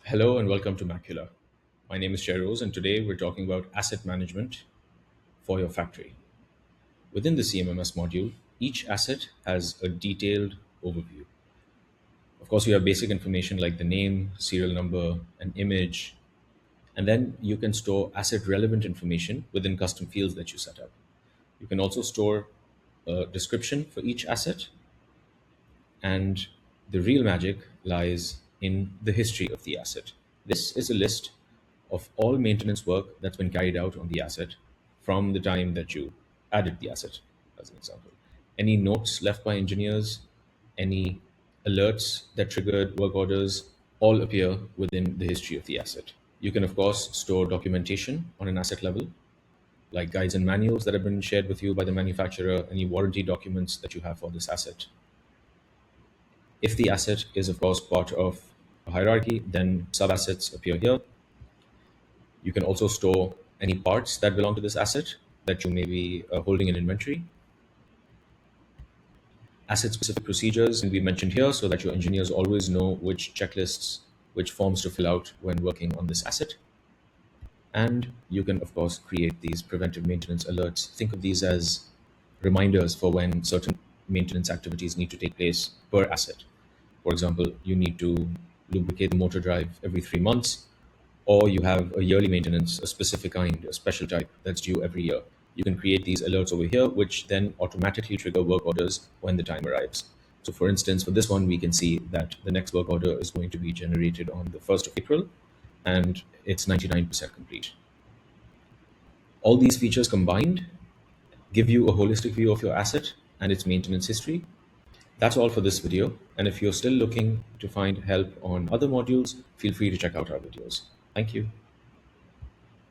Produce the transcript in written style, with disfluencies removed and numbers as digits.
Hello and welcome to Makula. My name is Sheroz, and today we're talking about asset management for your factory. Within the CMMS module, each asset has a detailed overview. Of course, you have basic information like the name, serial number, an image, and then you can store asset relevant information within custom fields that you set up. You can also store a description for each asset, and the real magic lies in the history of the asset. This is a list of all maintenance work that's been carried out on the asset from the time that you added the asset, as an example. Any notes left by engineers, any alerts that triggered work orders, all appear within the history of the asset. You can, of course, store documentation on an asset level, like guides and manuals that have been shared with you by the manufacturer, any warranty documents that you have for this asset. If the asset is, of course, part of a hierarchy, then sub-assets appear here. You can also store any parts that belong to this asset that you may be holding in inventory. Asset-specific procedures can be mentioned here so that your engineers always know which checklists, which forms to fill out when working on this asset. And you can, of course, create these preventive maintenance alerts. Think of these as reminders for when certain maintenance activities need to take place per asset. For example, you need to lubricate the motor drive every 3 months, or you have a yearly maintenance, a specific kind, a special type that's due every year. You can create these alerts over here, which then automatically trigger work orders when the time arrives. So for instance, for this one, we can see that the next work order is going to be generated on the 1st of April, and it's 99% complete. All these features combined give you a holistic view of your asset and its maintenance history. That's all for this video. And if you're still looking to find help on other modules, feel free to check out our videos. Thank you.